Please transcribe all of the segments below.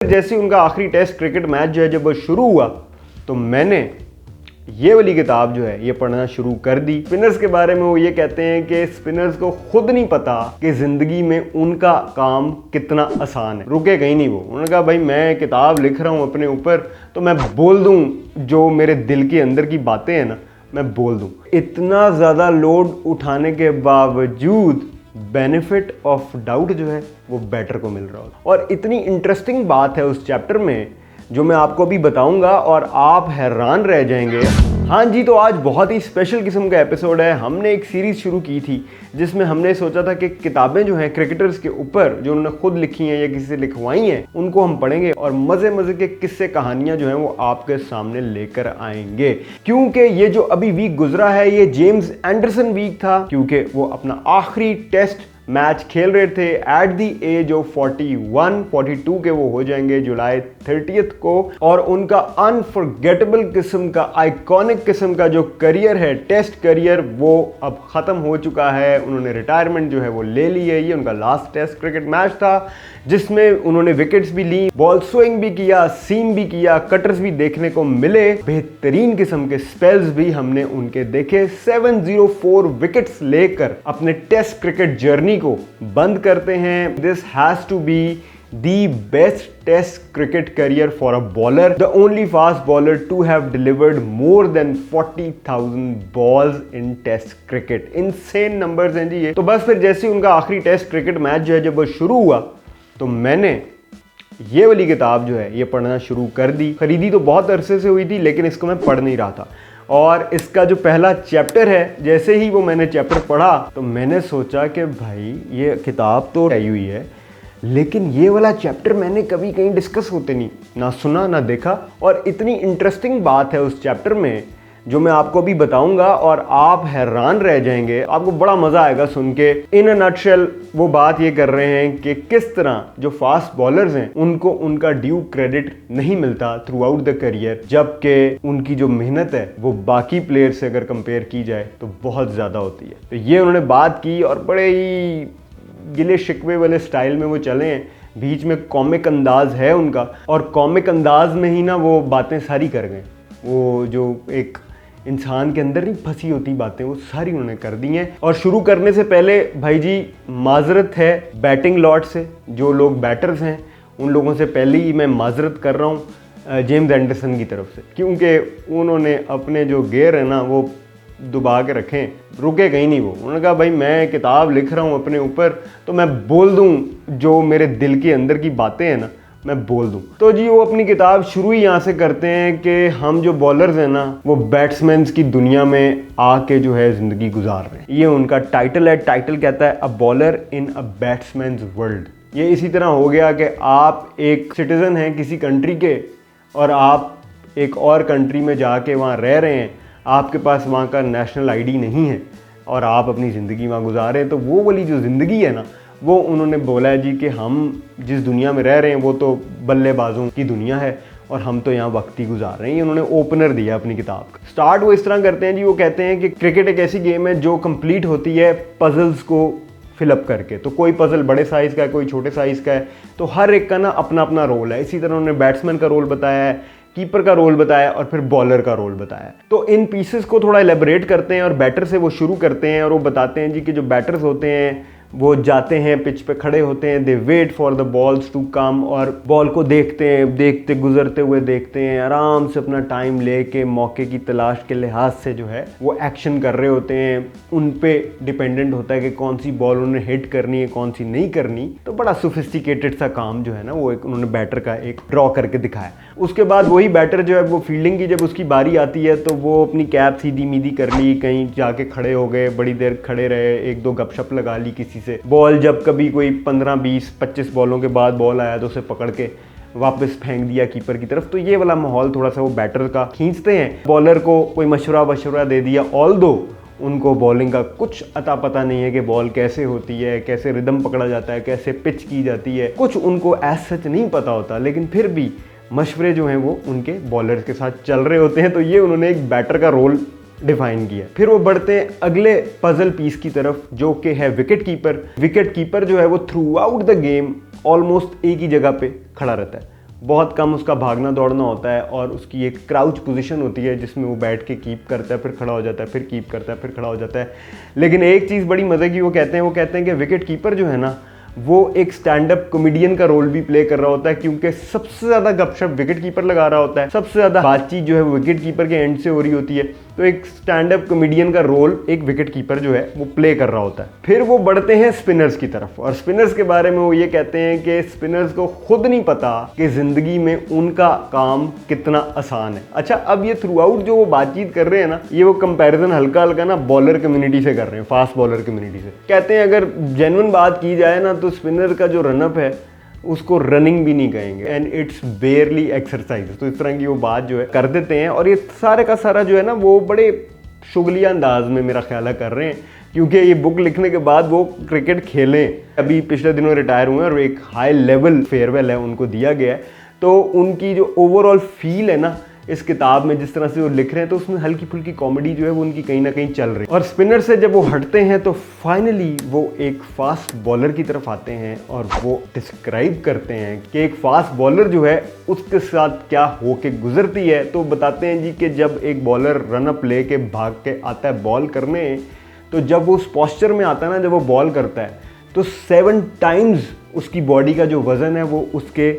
जैसे ही उनका आखिरी टेस्ट क्रिकेट मैच जो है जब वो शुरू हुआ तो मैंने ये वाली किताब जो है ये पढ़ना शुरू कर दी। स्पिनर्स के बारे में वो ये कहते हैं कि स्पिनर्स को खुद नहीं पता कि जिंदगी में उनका काम कितना आसान है। रुके कहीं नहीं वो, उन्होंने कहा भाई मैं किताब लिख रहा हूँ अपने ऊपर तो मैं बोल दूँ जो मेरे दिल के अंदर की बातें हैं ना, मैं बोल दूँ। इतना ज़्यादा लोड उठाने के बावजूद बेनिफिट ऑफ डाउट जो है वो बेटर को मिल रहा होता। और इतनी इंटरेस्टिंग बात है उस चैप्टर में जो मैं आपको अभी बताऊंगा और आप हैरान रह जाएंगे। हाँ जी, तो आज बहुत ही स्पेशल किस्म का एपिसोड है। हमने एक सीरीज़ शुरू की थी जिसमें हमने सोचा था कि किताबें जो हैं क्रिकेटर्स के ऊपर जो उन्होंने खुद लिखी हैं या किसी से लिखवाई हैं उनको हम पढ़ेंगे और मज़े मज़े के किस्से कहानियाँ जो हैं वो आपके सामने लेकर आएंगे। क्योंकि ये जो अभी वीक गुजरा है ये जेम्स एंडरसन वीक था, क्योंकि वो अपना आखिरी टेस्ट मैच खेल रहे थे एट दी एज ऑफ 42 के वो हो जाएंगे जुलाई 30 को। और उनका अनफॉरगेटेबल किस्म का आइकॉनिक किस्म का जो करियर है, टेस्ट करियर, वो अब ख़त्म हो चुका है। उन्होंने रिटायरमेंट जो है वो ले ली है। ये उनका लास्ट टेस्ट क्रिकेट मैच था जिसमें उन्होंने विकेट्स भी ली, बॉल स्विंग भी किया, सीम भी किया, कटर्स भी देखने को मिले, बेहतरीन किस्म के स्पेल्स भी हमने उनके देखे। 704 विकेट्स लेकर अपने टेस्ट क्रिकेट जर्नी को बंद करते हैं। This has to be the best test cricket career for a bowler, the only fast bowler to have delivered more than 40,000 balls in test cricket. Insane numbers हैं जी ये। तो बस फिर जैसे ही उनका आखिरी टेस्ट क्रिकेट मैच जो है जब वो शुरू हुआ तो मैंने ये वाली किताब जो है ये पढ़ना शुरू कर दी। खरीदी तो बहुत अरसे से हुई थी लेकिन इसको मैं पढ़ नहीं रहा था। और इसका जो पहला चैप्टर है, जैसे ही वो मैंने चैप्टर पढ़ा तो मैंने सोचा कि भाई ये किताब तो आई हुई है लेकिन ये वाला चैप्टर मैंने कभी कहीं डिस्कस होते नहीं, ना सुना ना देखा। और इतनी इंटरेस्टिंग बात है उस चैप्टर में जो मैं आपको अभी बताऊंगा और आप हैरान रह जाएंगे, आपको बड़ा मज़ा आएगा सुन के। इन अ नटशेल वो बात ये कर रहे हैं कि किस तरह जो फास्ट बॉलर्स हैं उनको उनका ड्यू क्रेडिट नहीं मिलता थ्रू आउट द करियर, जबकि उनकी जो मेहनत है वो बाकी प्लेयर से अगर कंपेयर की जाए तो बहुत ज़्यादा होती है। तो ये उन्होंने बात की और बड़े ही गिले शिकवे वाले स्टाइल में वो चले हैं। बीच में कॉमिक अंदाज है उनका और कॉमिक अंदाज में ही ना वो बातें सारी कर गए। वो जो एक इंसान के अंदर नहीं फंसी होती बातें वो सारी उन्होंने कर दी हैं। और शुरू करने से पहले भाई जी माजरत है बैटिंग लॉट से, जो लोग बैटर्स हैं उन लोगों से पहले ही मैं माजरत कर रहा हूँ जेम्स एंडरसन की तरफ से, क्योंकि उन्होंने अपने जो गेयर है ना वो दबा के रखें, रुके कहीं नहीं वो। उन्होंने कहा भाई मैं किताब लिख रहा हूँ अपने ऊपर तो मैं बोल दूँ जो मेरे दिल के अंदर की बातें हैं ना, मैं बोल दूं। तो जी वो अपनी किताब शुरू ही यहाँ से करते हैं कि हम जो बॉलर्स हैं ना वो बैट्समैन की दुनिया में आके जो है ज़िंदगी गुजार रहे हैं। ये उनका टाइटल है। टाइटल कहता है a bowler in a batsmen world. ये इसी तरह हो गया कि आप एक सिटीज़न हैं किसी कंट्री के और आप एक और कंट्री में जाके वहाँ रह रहे हैं, आपके पास वहाँ का नेशनल आईडी नहीं है और आप अपनी ज़िंदगी वहाँ गुजार रहे हैं। तो वो वाली जो ज़िंदगी है ना वो उन्होंने बोला है जी कि हम जिस दुनिया में रह रहे हैं वो तो बल्लेबाजों की दुनिया है और हम तो यहाँ वक्त ही गुजार रहे हैं। ये उन्होंने ओपनर दिया अपनी किताब का। स्टार्ट वो इस तरह करते हैं जी, वो कहते हैं कि क्रिकेट एक ऐसी गेम है जो कंप्लीट होती है पजल्स को फिलअप करके। तो कोई पजल बड़े साइज़ का है, कोई छोटे साइज़ का है, तो हर एक का ना अपना अपना रोल है। इसी तरह उन्होंने बैट्समैन का रोल बताया है, कीपर का रोल बताया और फिर बॉलर का रोल बताया। तो इन पीसेस को थोड़ा एलेबोरेट करते हैं और बैटर से वो शुरू करते हैं और वो बताते हैं जी कि जो बैटर्स होते हैं वो जाते हैं पिच पे खड़े होते हैं, they wait for the balls to come, और बॉल को देखते हैं, देखते गुजरते हुए देखते हैं, आराम से अपना टाइम लेके मौके की तलाश के लिहाज से जो है वो एक्शन कर रहे होते हैं। उन पे डिपेंडेंट होता है कि कौन सी बॉल उन्हें हिट करनी है कौन सी नहीं करनी। तो बड़ा सोफिस्टिकेटेड सा काम जो है ना वो एक उन्होंने बैटर का एक ड्रॉ करके दिखाया। उसके बाद वही बैटर जो है वो फील्डिंग की जब उसकी बारी आती है तो वो अपनी कैप सीधी मीधी कर ली, कहीं जाके खड़े हो गए, बड़ी देर खड़े रहे, एक दो गपशप लगा ली किसी से। बॉल जब कभी कोई 15, 20, 25 बॉलों के बाद बॉल आया तो उसे पकड़ के वापस फेंक दिया कीपर की तरफ। तो ये वाला माहौल थोड़ा सा वो बैटर का खींचते हैं। बॉलर को कोई मशवरा दे दिया, ऑल्दो उनको बॉलिंग का कुछ अता पता नहीं है कि बॉल कैसे होती है, कैसे रिदम पकड़ा जाता है, कैसे पिच की जाती है, कुछ उनको एज सच नहीं पता होता, लेकिन फिर भी मशवरे जो हैं वो उनके बॉलर्स के साथ चल रहे होते हैं। तो ये उन्होंने एक बैटर का रोल डिफाइन किया। फिर वो बढ़ते हैं अगले पजल पीस की तरफ जो कि है विकेट कीपर। विकेट कीपर जो है वो through out the game almost एक ही जगह पे खड़ा रहता है। बहुत कम उसका भागना दौड़ना होता है और उसकी एक क्राउच पोजीशन होती है जिसमें वो बैठ के कीप करता है, फिर खड़ा हो जाता है, फिर कीप करता है, फिर खड़ा हो जाता है। लेकिन एक चीज़ बड़ी मज़े की वो कहते हैं कि विकेट कीपर जो है ना वो एक स्टैंड अप कॉमेडियन का रोल भी प्ले कर रहा होता है, क्योंकि सबसे ज़्यादा गपशप विकेट कीपर लगा रहा होता है, सबसे ज़्यादा बातचीत जो है वो विकेट कीपर के एंड से हो रही होती है। तो एक स्टैंड अप कॉमेडियन का रोल एक विकेट कीपर जो है वो प्ले कर रहा होता है। फिर वो बढ़ते हैं स्पिनर्स की तरफ, और स्पिनर्स के बारे में वो ये कहते हैं कि स्पिनर्स को खुद नहीं पता कि ज़िंदगी में उनका काम कितना आसान है। अच्छा, अब ये थ्रू आउट जो वो बातचीत कर रहे हैं ना, ये वो कंपैरिजन हल्का हल्का ना बॉलर कम्युनिटी से कर रहे हैं, फास्ट बॉलर कम्युनिटी से। कहते हैं अगर जेन्युइन बात की जाए ना तो स्पिनर का जो रनअप है उसको रनिंग भी नहीं कहेंगे, एंड इट्स बेयरली एक्सरसाइज। तो इस तरह की वो बात जो है कर देते हैं, और ये सारे का सारा जो है ना वो बड़े शुगलिया अंदाज में मेरा ख्याल है कर रहे हैं, क्योंकि ये बुक लिखने के बाद वो क्रिकेट खेलें। अभी पिछले दिनों रिटायर हुए हैं और एक हाई लेवल फेयरवेल है उनको दिया गया है। तो उनकी जो ओवरऑल फील है ना इस किताब में, जिस तरह से वो लिख रहे हैं, तो उसमें हल्की फुल्की कॉमेडी जो है वो उनकी कहीं ना कहीं चल रही है। और स्पिनर से जब वो हटते हैं तो फाइनली वो एक फास्ट बॉलर की तरफ आते हैं और वो डिस्क्राइब करते हैं कि एक फास्ट बॉलर जो है उसके साथ क्या होके गुजरती है। तो बताते हैं जी कि जब एक बॉलर रनअप ले के भाग के आता है बॉल करने, तो जब वो उस पॉस्चर में आता है ना, जब वो बॉल करता है, तो 7 टाइम्स उसकी बॉडी का जो वज़न है वो उसके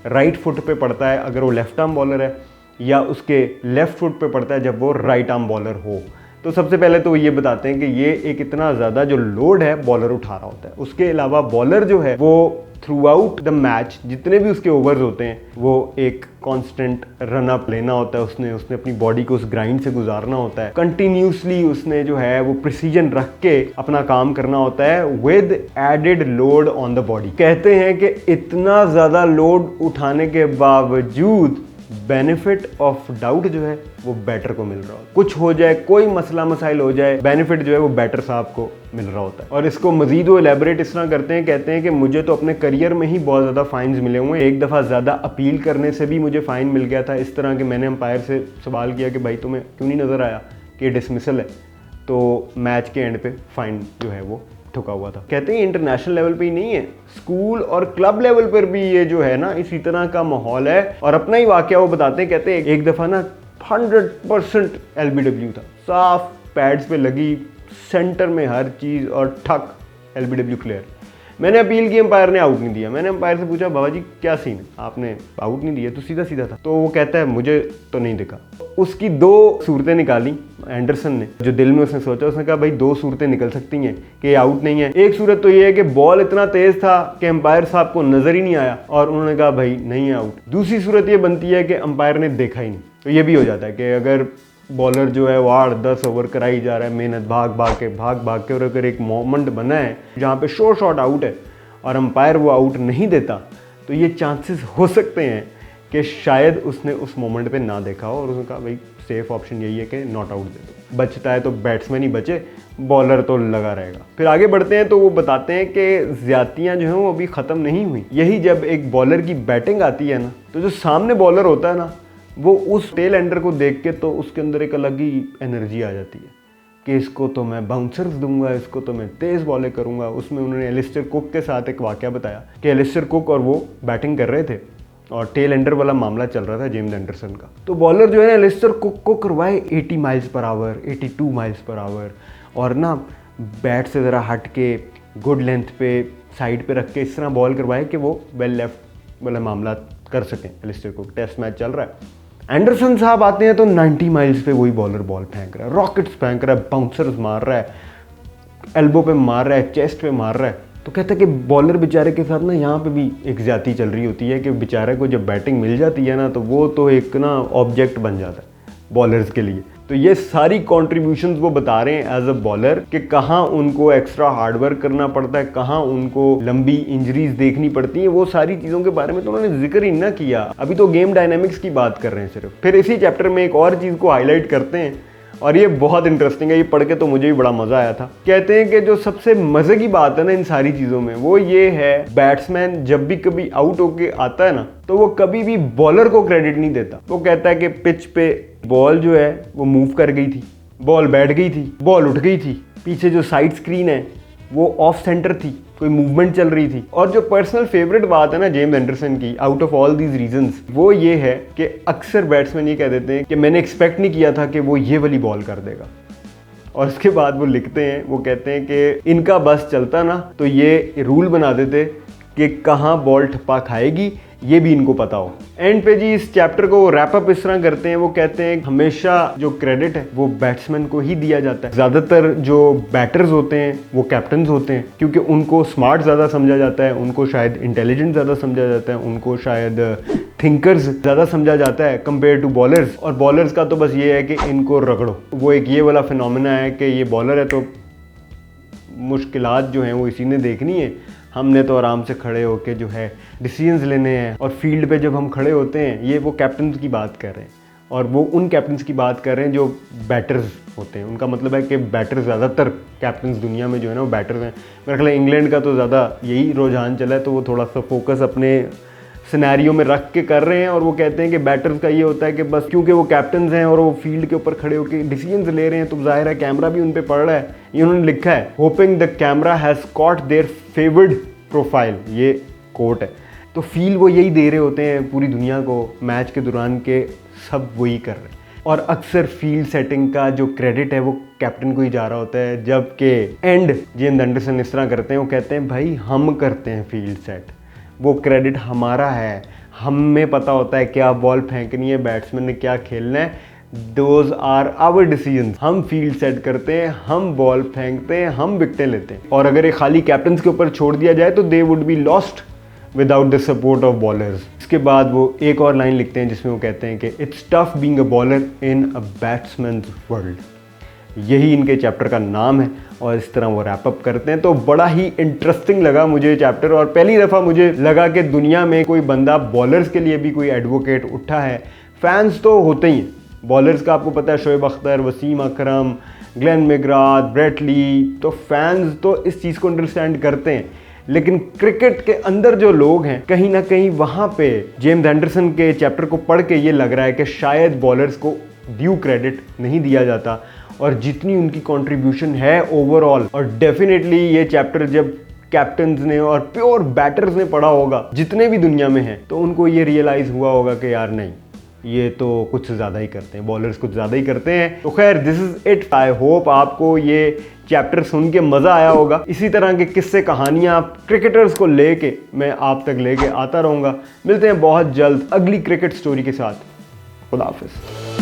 राइट फुट पे पड़ता है अगर वो लेफ्ट आर्म बॉलर है, या उसके लेफ्ट फुट पे पड़ता है जब वो राइट आर्म बॉलर हो। तो सबसे पहले तो ये बताते हैं कि ये एक इतना ज़्यादा जो लोड है बॉलर उठा रहा होता है। उसके अलावा बॉलर जो है वो थ्रू आउट द मैच जितने भी उसके ओवर्स होते हैं वो एक कांस्टेंट रन अप लेना होता है, उसने अपनी बॉडी को उस ग्राइंड से गुजारना होता है, कंटिन्यूसली उसने जो है वो प्रिसीजन रख के अपना काम करना होता है with added load on the body. कहते हैं कि इतना ज़्यादा लोड उठाने के बावजूद बेनिफिट ऑफ डाउट जो है वो बैटर को मिल रहा होता है। कुछ हो जाए, कोई मसला मसाइल हो जाए, बेनिफिट जो है वो बैटर साहब को मिल रहा होता है। और इसको मजीद वो एलेबरेट इस तरह करते हैं, कहते हैं कि मुझे तो अपने करियर में ही बहुत ज़्यादा फाइन्स मिले हुए हैं। एक दफ़ा ज़्यादा अपील करने से भी मुझे फ़ाइन मिल गया था। इस तरह के मैंने अंपायर से सवाल किया कि भाई तुम्हें क्यों नहीं नज़र आया कि डिसमिसल है, तो मैच के एंड पे फ़ाइन जो है वो ठुका हुआ था। कहते हैं इंटरनेशनल लेवल पे ही नहीं है, स्कूल और क्लब लेवल पर भी ये जो है ना इसी तरह का माहौल है। और अपना ही वाकया वो बताते हैं, कहते हैं एक दफ़ा ना 100% LBW था, साफ पैड्स पे लगी, सेंटर में हर चीज़, और ठक LBW क्लियर। मैंने अपील की, अंपायर ने आउट नहीं दिया। मैंने अंपायर से पूछा बाबा जी क्या सीन है, आपने आउट नहीं दिया, तो सीधा सीधा था। तो वो कहता है मुझे तो नहीं दिखा। उसकी 2 सूरतें निकाली एंडरसन ने, जो दिल में उसने सोचा, उसने कहा भाई 2 सूरतें निकल सकती हैं कि ये आउट नहीं है। एक सूरत तो ये है कि बॉल इतना तेज था कि अंपायर साहब को नजर ही नहीं आया और उन्होंने कहा भाई नहीं है आउट। दूसरी सूरत ये बनती है कि अंपायर ने देखा ही नहीं। तो ये भी हो जाता है कि अगर बॉलर जो है वो 8-10 ओवर कराई जा रहा है, मेहनत भाग भाग के, और अगर एक मोमेंट बना है जहाँ पे शॉर्ट शॉट आउट है और अंपायर वो आउट नहीं देता, तो ये चांसेस हो सकते हैं कि शायद उसने उस मोमेंट पे ना देखा हो और उसने कहा भाई सेफ ऑप्शन यही है कि नॉट आउट दे दो। बचता है तो बैट्समैन ही बचे, बॉलर तो लगा रहेगा। फिर आगे बढ़ते हैं तो वो बताते हैं कि ज़्यादतियाँ जो हैं वो अभी ख़त्म नहीं हुई। यही जब एक बॉलर की बैटिंग आती है ना, तो जो सामने बॉलर होता है ना, वो उस टेल एंडर को देख के तो उसके अंदर एक अलग ही एनर्जी आ जाती है कि इसको तो मैं बाउंसर्स दूंगा, इसको तो मैं तेज़ बॉलें करूंगा। उसमें उन्होंने एलिस्टर कुक के साथ एक वाकया बताया कि एलिस्टर कुक और वो बैटिंग कर रहे थे और टेल एंडर वाला मामला चल रहा था जेम्स एंडरसन का। तो बॉलर जो है ना एलिस्टर कुक को करवाए 80 miles per hour, 82 miles per hour, और ना बैट से ज़रा हट के गुड लेंथ पे साइड पे रख के इस तरह बॉल करवाए कि वो वेल लेफ्ट वाला मामला कर सकें एलिस्टर कुक। टेस्ट मैच चल रहा है, एंडरसन साहब आते हैं तो 90 माइल्स पे वही बॉलर बॉल फेंक रहा है, रॉकेट्स फेंक रहा है, बाउंसर्स मार रहा है, एल्बो पे मार रहा है, चेस्ट पे मार रहा है। तो कहता है कि बॉलर बेचारे के साथ ना यहाँ पे भी एक ज़्यादती चल रही होती है कि बेचारे को जब बैटिंग मिल जाती है ना तो वो तो एक ना ऑब्जेक्ट बन जाता है बॉलर्स के लिए। तो ये सारी कॉन्ट्रीब्यूशंस वो बता रहे हैं एज अ बॉलर कि कहाँ उनको एक्स्ट्रा हार्डवर्क करना पड़ता है, कहाँ उनको लंबी इंजरीज देखनी पड़ती हैं। वो सारी चीज़ों के बारे में तो उन्होंने जिक्र ही ना किया। अभी तो गेम डायनामिक्स की बात कर रहे हैं सिर्फ। फिर इसी चैप्टर में एक और चीज़ को हाईलाइट करते हैं और ये बहुत इंटरेस्टिंग है, ये पढ़ के तो मुझे भी बड़ा मज़ा आया था। कहते हैं कि जो सबसे मज़े की बात है ना इन सारी चीज़ों में वो ये है, बैट्समैन जब भी कभी आउट होके आता है ना तो वो कभी भी बॉलर को क्रेडिट नहीं देता। वो कहता है कि पिच पे बॉल जो है वो मूव कर गई थी, बॉल बैठ गई थी, बॉल उठ गई थी, पीछे जो साइड स्क्रीन है वो ऑफ सेंटर थी, कोई मूवमेंट चल रही थी। और जो पर्सनल फेवरेट बात है ना जेम्स एंडरसन की, out of all these reasons, वो ये है कि अक्सर बैट्समैन ये कह देते हैं कि मैंने एक्सपेक्ट नहीं किया था कि वो ये वाली बॉल कर देगा। और उसके बाद वो लिखते हैं, वो कहते हैं कि इनका बस चलता ना तो ये रूल बना देते कि कहाँ बॉल ठप्पा खाएगी ये भी इनको पता हो। एंड पे जी इस चैप्टर को रैप अप इस तरह करते हैं, वो कहते हैं हमेशा जो क्रेडिट है वो बैट्समैन को ही दिया जाता है। ज़्यादातर जो बैटर्स होते हैं वो कैप्टन्स होते हैं, क्योंकि उनको स्मार्ट ज़्यादा समझा जाता है, उनको शायद इंटेलिजेंट ज़्यादा समझा जाता है, उनको शायद थिंकर्स ज़्यादा समझा जाता है कंपेयर टू बॉलर्स। और बॉलर्स का तो बस ये है कि इनको रगड़ो। वो एक ये वाला फिनोमेना है कि ये बॉलर है तो मुश्किलात जो हैं वो इसी ने देखनी है, हमने तो आराम से खड़े होके जो है डिसीजंस लेने हैं। और फील्ड पे जब हम खड़े होते हैं, ये वो कैप्टन्स की बात कर रहे हैं, और वो उन कैप्टन्स की बात कर रहे हैं जो बैटर्स होते हैं। उनका मतलब है कि बैटर्स, ज़्यादातर कैप्टन्स दुनिया में जो है ना वो बैटर्स हैं। मेरे ख्याल इंग्लैंड का तो ज़्यादा यही रुझान चला है, तो वो थोड़ा सा फोकस अपने सिनेरियो में रख के कर रहे हैं। और वो कहते हैं कि बैटर्स का ये होता है कि बस क्योंकि वो कैप्टन्स हैं और वो फील्ड के ऊपर खड़े होकर डिसीजंस ले रहे हैं, तो जाहिर है कैमरा भी उन पे पड़ रहा है। ये उन्होंने लिखा है, hoping the camera has caught their favoured profile, ये कोट है। तो फील वो यही दे रहे होते हैं पूरी दुनिया को मैच के दौरान के सब वही कर रहे हैं। और अक्सर फील्ड सेटिंग का जो क्रेडिट है वो कैप्टन को ही जा रहा होता है, जबकि एंड जेम्स एंडरसन इस तरह करते हैं, वो कहते हैं भाई हम करते हैं फील्ड सेट, वो क्रेडिट हमारा है, हमें पता होता है क्या बॉल फेंकनी है, बैट्समैन ने क्या खेलना है, दोज आर आवर डिसीजंस। हम फील्ड सेट करते हैं, हम बॉल फेंकते हैं, हम विकेटें लेते हैं। और अगर ये खाली कैप्टन्स के ऊपर छोड़ दिया जाए तो they would be lost without the support of bowlers. इसके बाद वो एक और लाइन लिखते हैं जिसमें वो कहते हैं कि it's tough being a bowler in a batsmen world. यही इनके चैप्टर का नाम है और इस तरह वो रैप अप करते हैं। तो बड़ा ही इंटरेस्टिंग लगा मुझे ये चैप्टर, और पहली दफ़ा मुझे लगा कि दुनिया में कोई बंदा बॉलर्स के लिए भी कोई एडवोकेट उठा है। फैंस तो होते ही हैं बॉलर्स का, आपको पता है शोएब अख्तर, वसीम अकरम, ग्लेन मैकग्राथ, ब्रेट ली, तो फैंस तो इस चीज़ को अंडरस्टैंड करते हैं। लेकिन क्रिकेट के अंदर जो लोग हैं कहीं ना कहीं वहाँ पे जेम्स एंडरसन के चैप्टर को पढ़ के ये लग रहा है कि शायद बॉलर्स को ड्यू क्रेडिट नहीं दिया जाता, और जितनी उनकी कंट्रीब्यूशन है ओवरऑल। और डेफिनेटली ये चैप्टर जब कैप्टन्स ने और प्योर बैटर्स ने पढ़ा होगा जितने भी दुनिया में हैं, तो उनको ये रियलाइज़ हुआ होगा कि यार नहीं, ये तो कुछ ज़्यादा ही करते हैं, बॉलर्स कुछ ज़्यादा ही करते हैं। तो खैर this is it. I hope आपको ये चैप्टर सुन के मज़ा आया होगा। इसी तरह के किस्से कहानियाँ क्रिकेटर्स को लेके मैं आप तक लेके आता रहूँगा। मिलते हैं बहुत जल्द अगली क्रिकेट स्टोरी के साथ। खुदा हाफिज़।